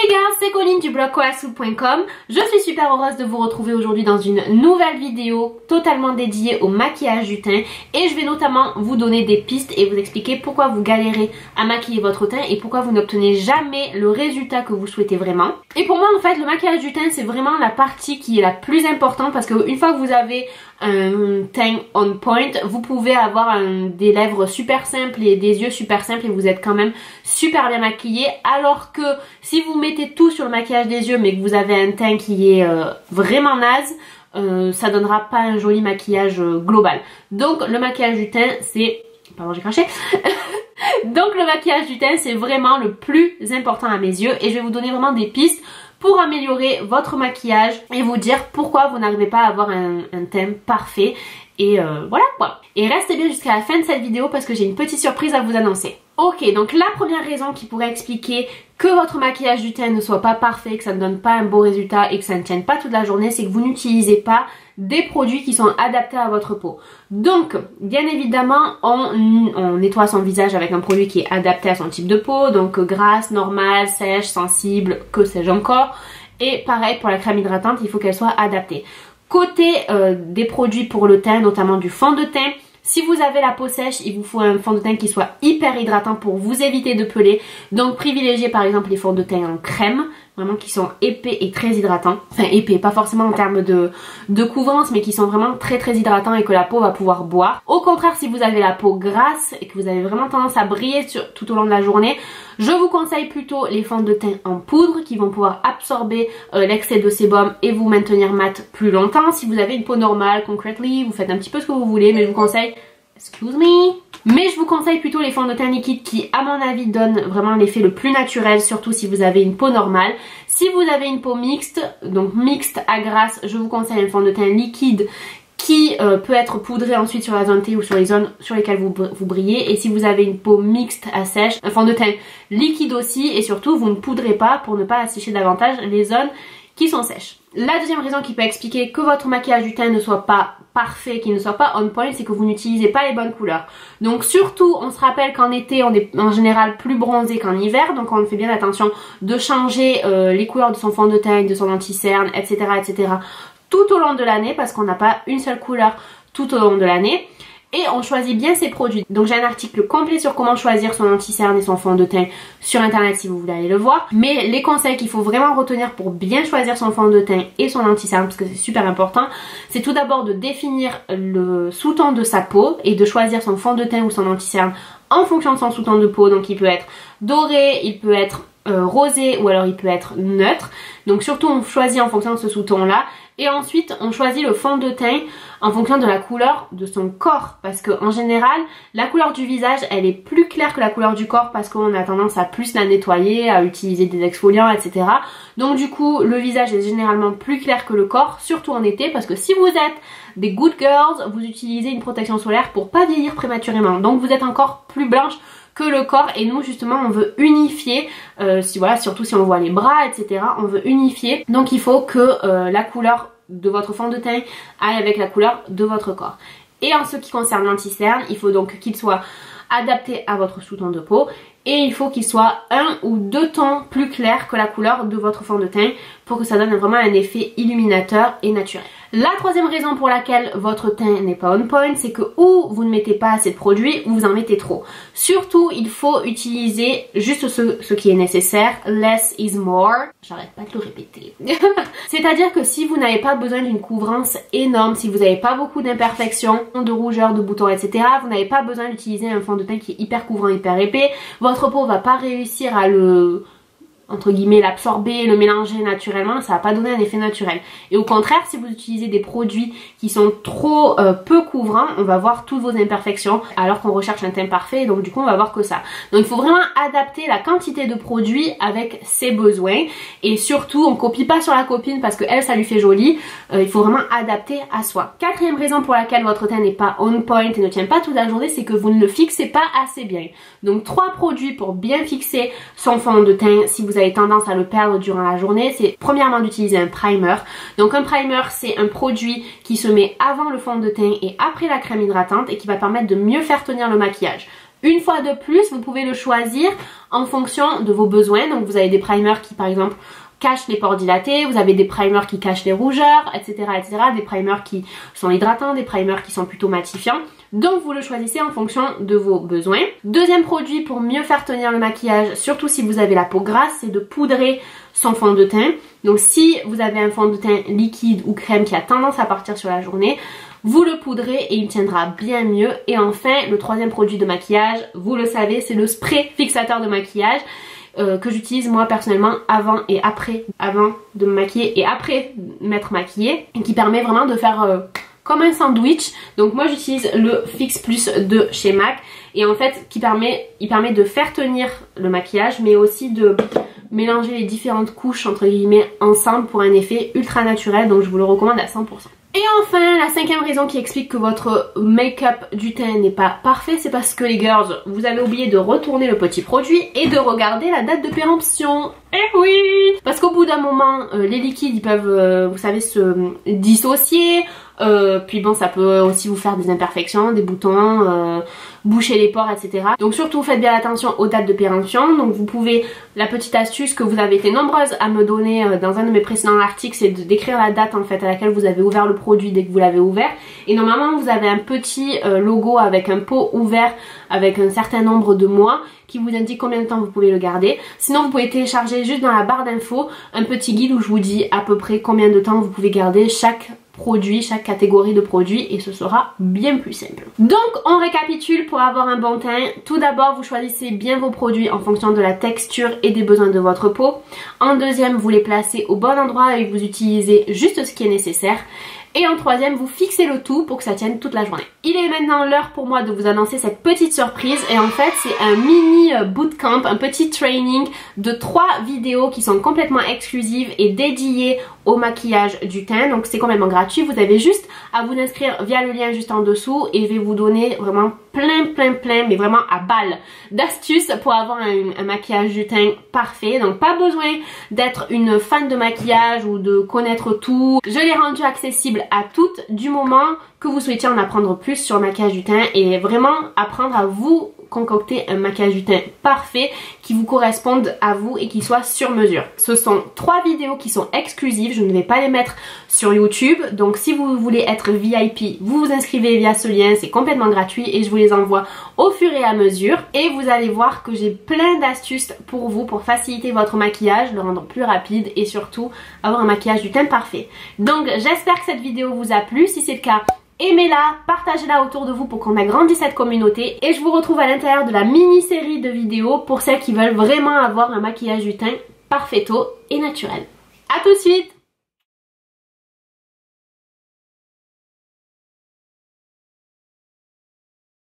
Hey girls, c'est Colline du blog koasoul.com. Je suis super heureuse de vous retrouver aujourd'hui dans une nouvelle vidéo totalement dédiée au maquillage du teint et je vais notamment vous donner des pistes et vous expliquer pourquoi vous galérez à maquiller votre teint et pourquoi vous n'obtenez jamais le résultat que vous souhaitez vraiment. Et pour moi en fait le maquillage du teint c'est vraiment la partie qui est la plus importante parce qu'une fois que vous avez un teint on point, vous pouvez avoir des lèvres super simples et des yeux super simples et vous êtes quand même super bien maquillé, alors que si vous mettez tout sur le maquillage des yeux mais que vous avez un teint qui est vraiment naze, ça donnera pas un joli maquillage global. Donc le maquillage du teint c'est... Pardon, j'ai craché. Donc le maquillage du teint c'est vraiment le plus important à mes yeux et je vais vous donner vraiment des pistes pour améliorer votre maquillage et vous dire pourquoi vous n'arrivez pas à avoir un teint parfait. Et voilà quoi. Et restez bien jusqu'à la fin de cette vidéo parce que j'ai une petite surprise à vous annoncer. Ok, donc la première raison qui pourrait expliquer que votre maquillage du teint ne soit pas parfait, que ça ne donne pas un beau résultat et que ça ne tienne pas toute la journée, c'est que vous n'utilisez pas des produits qui sont adaptés à votre peau. Donc, bien évidemment, on nettoie son visage avec un produit qui est adapté à son type de peau, donc grasse, normale, sèche, sensible, que sais-je encore. Et pareil pour la crème hydratante, il faut qu'elle soit adaptée. Côté des produits pour le teint, notamment du fond de teint, si vous avez la peau sèche, il vous faut un fond de teint qui soit hyper hydratant pour vous éviter de peler. Donc privilégiez par exemple les fonds de teint en crème, vraiment qui sont épais et très hydratants. Enfin épais, pas forcément en termes de couvrance, mais qui sont vraiment très hydratants et que la peau va pouvoir boire. Au contraire, si vous avez la peau grasse et que vous avez vraiment tendance à briller tout au long de la journée, je vous conseille plutôt les fonds de teint en poudre qui vont pouvoir absorber l'excès de sébum et vous maintenir mat plus longtemps. Si vous avez une peau normale, concretely, vous faites un petit peu ce que vous voulez, mais je vous conseille... Excuse me. Mais je vous conseille plutôt les fonds de teint liquides qui, à mon avis, donnent vraiment l'effet le plus naturel, surtout si vous avez une peau normale. Si vous avez une peau mixte, donc mixte à grasse, je vous conseille un fond de teint liquide qui peut être poudré ensuite sur la zone T ou sur les zones sur lesquelles vous brillez. Et si vous avez une peau mixte à sèche, un fond de teint liquide aussi. Et surtout, vous ne poudrez pas pour ne pas assécher davantage les zones qui sont sèches. La deuxième raison qui peut expliquer que votre maquillage du teint ne soit pas parfait, qu'il ne soit pas on point, c'est que vous n'utilisez pas les bonnes couleurs. Donc surtout, on se rappelle qu'en été, on est en général plus bronzé qu'en hiver, donc on fait bien attention de changer les couleurs de son fond de teint, de son anti-cerne, etc., etc. tout au long de l'année, parce qu'on n'a pas une seule couleur tout au long de l'année. Et on choisit bien ses produits. Donc j'ai un article complet sur comment choisir son anti-cerne et son fond de teint sur internet si vous voulez aller le voir. Mais les conseils qu'il faut vraiment retenir pour bien choisir son fond de teint et son anti-cerne, parce que c'est super important, c'est tout d'abord de définir le sous-ton de sa peau et de choisir son fond de teint ou son anti-cerne en fonction de son sous-ton de peau. Donc il peut être doré, il peut être rosé ou alors il peut être neutre. Donc surtout on choisit en fonction de ce sous-ton là. Et ensuite on choisit le fond de teint en fonction de la couleur de son corps, parce que en général la couleur du visage elle est plus claire que la couleur du corps parce qu'on a tendance à plus la nettoyer, à utiliser des exfoliants, etc. Donc du coup le visage est généralement plus clair que le corps, surtout en été, parce que si vous êtes des good girls, vous utilisez une protection solaire pour pas vieillir prématurément, donc vous êtes encore plus blanche que le corps. Et nous justement on veut unifier, surtout si on voit les bras, etc. on veut unifier, donc il faut que la couleur de votre fond de teint aille avec la couleur de votre corps. Et en ce qui concerne l'anti-cerne, il faut donc qu'il soit adapté à votre sous-ton de peau et il faut qu'il soit 1 ou 2 tons plus clair que la couleur de votre fond de teint pour que ça donne vraiment un effet illuminateur et naturel. La troisième raison pour laquelle votre teint n'est pas on point, c'est que ou vous ne mettez pas assez de produits ou vous en mettez trop. Surtout, il faut utiliser juste ce qui est nécessaire. Less is more. J'arrête pas de le répéter. C'est-à-dire que si vous n'avez pas besoin d'une couvrance énorme, si vous n'avez pas beaucoup d'imperfections, de rougeurs, de boutons, etc., vous n'avez pas besoin d'utiliser un fond de teint qui est hyper couvrant, hyper épais. Votre peau va pas réussir à entre guillemets l'absorber, le mélanger naturellement, ça va pas donner un effet naturel. Et au contraire, si vous utilisez des produits qui sont trop peu couvrants, on va voir toutes vos imperfections alors qu'on recherche un teint parfait, donc du coup on va voir que ça. Donc il faut vraiment adapter la quantité de produits avec ses besoins et surtout on copie pas sur la copine parce que elle ça lui fait joli, il faut vraiment adapter à soi. Quatrième raison pour laquelle votre teint n'est pas on point et ne tient pas toute la journée, c'est que vous ne le fixez pas assez bien. Donc 3 produits pour bien fixer son fond de teint si vous avez tendance à le perdre durant la journée, c'est premièrement d'utiliser un primer. Donc un primer c'est un produit qui se met avant le fond de teint et après la crème hydratante et qui va permettre de mieux faire tenir le maquillage. Une fois de plus, vous pouvez le choisir en fonction de vos besoins. Donc vous avez des primers qui par exemple cachent les pores dilatés, vous avez des primers qui cachent les rougeurs, etc. des primers qui sont hydratants, des primers qui sont plutôt matifiants. Donc vous le choisissez en fonction de vos besoins. Deuxième produit pour mieux faire tenir le maquillage, surtout si vous avez la peau grasse, c'est de poudrer son fond de teint. Donc si vous avez un fond de teint liquide ou crème qui a tendance à partir sur la journée, vous le poudrez et il tiendra bien mieux. Et enfin, le troisième produit de maquillage, vous le savez, c'est le spray fixateur de maquillage que j'utilise moi personnellement avant et après, avant de me maquiller et après m'être maquillée, et qui permet vraiment de faire comme un sandwich. Donc moi j'utilise le Fix Plus de chez MAC et en fait il permet de faire tenir le maquillage mais aussi de mélanger les différentes couches entre guillemets ensemble pour un effet ultra naturel, donc je vous le recommande à 100%. Et enfin, la cinquième raison qui explique que votre make-up du teint n'est pas parfait, c'est parce que les girls, vous avez oublié de retourner le petit produit et de regarder la date de péremption. Eh oui! Parce qu'au bout d'un moment, les liquides ils peuvent, vous savez, se dissocier. Puis bon, ça peut aussi vous faire des imperfections, des boutons, boucher les pores, etc. Donc surtout faites bien attention aux dates de péremption. Donc vous pouvez, la petite astuce que vous avez été nombreuses à me donner dans un de mes précédents articles, c'est d'écrire la date en fait à laquelle vous avez ouvert le produit dès que vous l'avez ouvert. Et normalement vous avez un petit logo avec un pot ouvert avec un certain nombre de mois qui vous indique combien de temps vous pouvez le garder. Sinon vous pouvez télécharger juste dans la barre d'infos un petit guide où je vous dis à peu près combien de temps vous pouvez garder chaque produit, chaque catégorie de produits, et ce sera bien plus simple. Donc on récapitule pour avoir un bon teint. Tout d'abord, vous choisissez bien vos produits en fonction de la texture et des besoins de votre peau. En deuxième, vous les placez au bon endroit et vous utilisez juste ce qui est nécessaire. Et en troisième, vous fixez le tout pour que ça tienne toute la journée. Il est maintenant l'heure pour moi de vous annoncer cette petite surprise. Et en fait, c'est un mini bootcamp, un petit training de 3 vidéos qui sont complètement exclusives et dédiées au maquillage du teint. Donc c'est complètement gratuit. Vous avez juste à vous inscrire via le lien juste en dessous. Et je vais vous donner vraiment plein, mais vraiment à balle d'astuces pour avoir un maquillage du teint parfait. Donc pas besoin d'être une fan de maquillage ou de connaître tout. Je l'ai rendu accessible à toutes du moment que vous souhaitiez en apprendre plus sur le maquillage du teint et vraiment apprendre à vous concocter un maquillage du teint parfait qui vous corresponde à vous et qui soit sur mesure. Ce sont 3 vidéos qui sont exclusives, je ne vais pas les mettre sur YouTube, donc si vous voulez être VIP, vous vous inscrivez via ce lien, c'est complètement gratuit et je vous les envoie au fur et à mesure et vous allez voir que j'ai plein d'astuces pour vous pour faciliter votre maquillage, le rendre plus rapide et surtout avoir un maquillage du teint parfait. Donc j'espère que cette vidéo vous a plu, si c'est le cas, aimez-la, partagez-la autour de vous pour qu'on agrandisse cette communauté et je vous retrouve à l'intérieur de la mini-série de vidéos pour celles qui veulent vraiment avoir un maquillage du teint parfaito et naturel. A tout de suite!